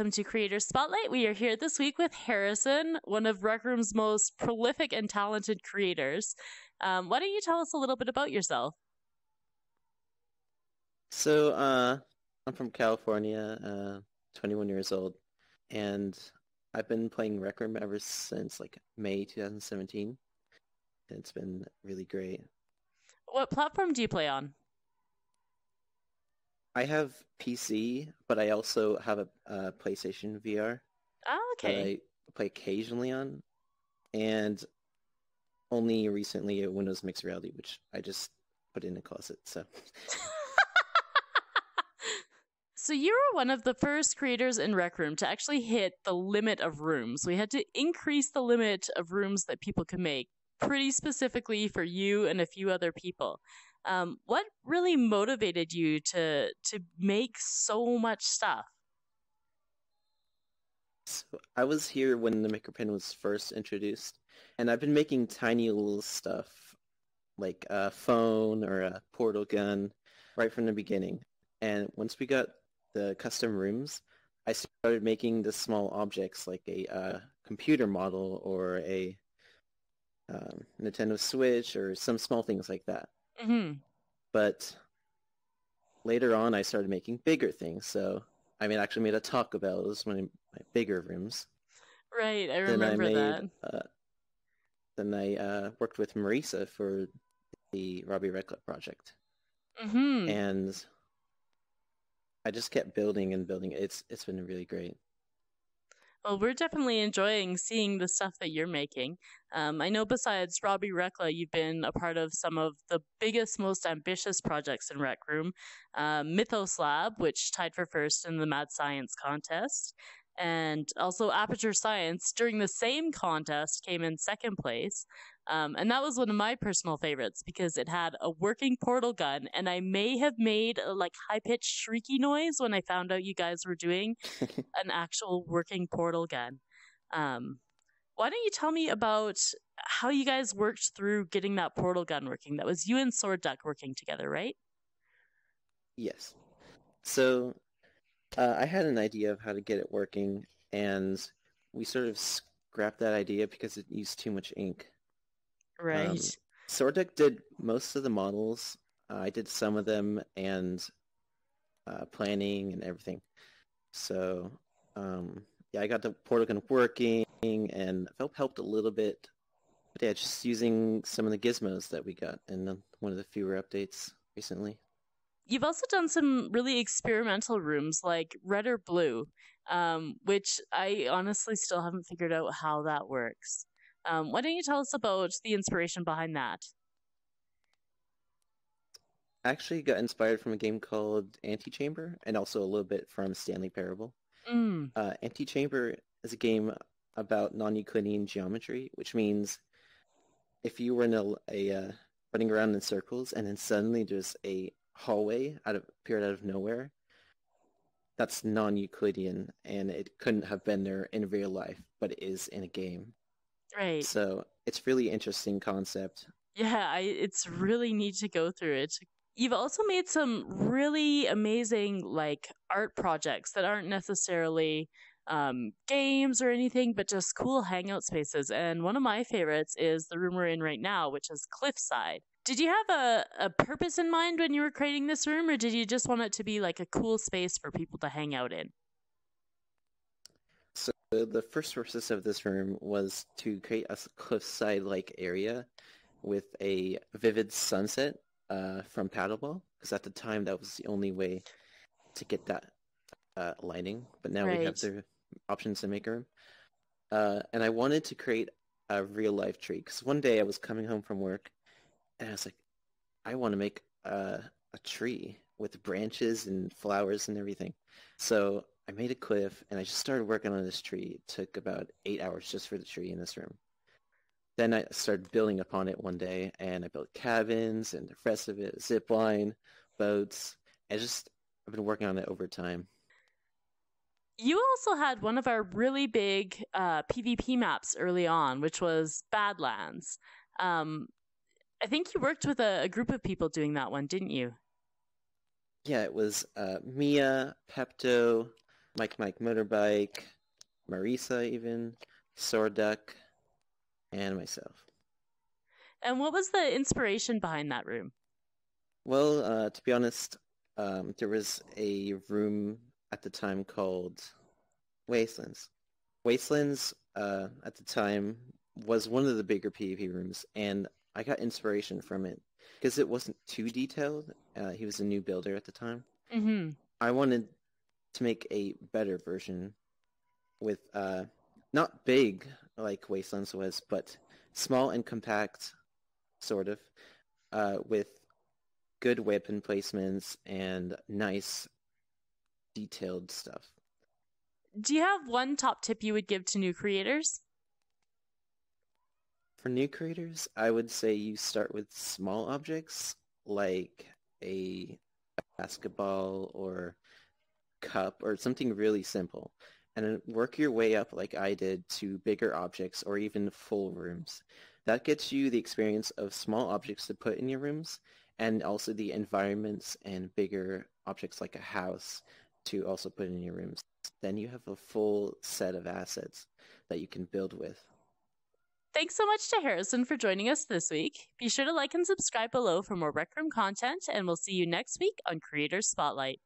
welcome to Creator Spotlight. We are here this week with Harrison, one of Rec Room's most prolific and talented creators. Why don't you tell us a little bit about yourself? So, I'm from California, 21 years old, and I've been playing Rec Room ever since like May 2017. And it's been really great. What platform do you play on? I have PC, but I also have a PlayStation VR Oh, that okay. I play occasionally on, and only recently a Windows Mixed Reality, which I just put in a closet. So, So you were one of the first creators in Rec Room to actually hit the limit of rooms. We had to increase the limit of rooms that people could make pretty specifically for you and a few other people. What really motivated you to make so much stuff? so I was here when the MicroPen was first introduced, and I've been making tiny little stuff like a phone or a portal gun right from the beginning. And once we got the custom rooms, I started making the small objects like a computer model or a Nintendo Switch or some small things like that. Hmm. But later on, I started making bigger things. So actually made a Taco Bell. It was one of my bigger rooms. Right, I Then I remember made that. then I worked with Marisa for the Robbie Red Club project, Hmm. and I just kept building and building. It's been really great. Well, we're definitely enjoying seeing the stuff that you're making. I know besides Robbie Rekla, you've been a part of some of the biggest, most ambitious projects in Rec Room. Mythos Lab, which tied for first in the Mad Science contest, and also Aperture Science during the same contest came in second place. And that was one of my personal favorites because it had a working portal gun, and I may have made a like high pitched shrieky noise when I found out you guys were doing an actual working portal gun. Um, why don't you tell me about how you guys worked through getting that portal gun working? That was you and Sword Duck working together, right? Yes. So I had an idea of how to get it working, and we sort of scrapped that idea because it used too much ink. Um, Right. Sworddeck did most of the models. I did some of them and planning and everything. So yeah, I got the portal gun working and felt helped a little bit. But yeah, just using some of the gizmos that we got in one of the fewer updates recently. You've also done some really experimental rooms like red or blue, which I honestly still haven't figured out how that works. Why don't you tell us about the inspiration behind that? Actually got inspired from a game called Antichamber and also a little bit from Stanley Parable. Mm, Antichamber is a game about non-Euclidean geometry, which means if you were in running around in circles and then suddenly there's a hallway appeared out of nowhere, that's non-Euclidean and it couldn't have been there in real life, but it is in a game. right. So it's really interesting concept. Yeah, it's really neat to go through it. You've also made some really amazing like art projects that aren't necessarily games or anything, but just cool hangout spaces. And one of my favorites is the room we're in right now, which is Cliffside. Did you have a purpose in mind when you were creating this room, or did you just want it to be like a cool space for people to hang out in? So the first process of this room was to create a cliffside-like area with a vivid sunset from paddleball, because at the time that was the only way to get that lighting. But now we have Right. the options to make a room. And I wanted to create a real life tree, because one day I was coming home from work and I was like, I want to make a tree with branches and flowers and everything. So I made a cliff and I just started working on this tree. It took about 8 hours just for the tree in this room. Then I started building upon it one day, and I built cabins and the rest of it, zip line, boats. I've been working on it over time. You also had one of our really big PvP maps early on, which was Badlands. Um, I think you worked with a group of people doing that one, didn't you? Yeah, it was Mia, Pepto, Mike Motorbike, Marisa even, Sword Duck, and myself. And what was the inspiration behind that room? Well, to be honest, there was a room at the time called Wastelands. Wastelands, at the time, was one of the bigger PvP rooms, and I got inspiration from it because it wasn't too detailed. He was a new builder at the time. Mm-hmm. I wanted to make a better version with not big like Wastelands was, but small and compact, sort of, with good weapon placements and nice detailed stuff. Do you have one top tip you would give to new creators? For new creators, I would say you start with small objects like a basketball or cup or something really simple, and then work your way up like I did to bigger objects or even full rooms. That gets you the experience of small objects to put in your rooms and also the environments and bigger objects like a house to also put in your rooms. Then you have a full set of assets that you can build with. Thanks so much to Harrison for joining us this week. Be sure to like and subscribe below for more Rec Room content, and we'll see you next week on Creators Spotlight.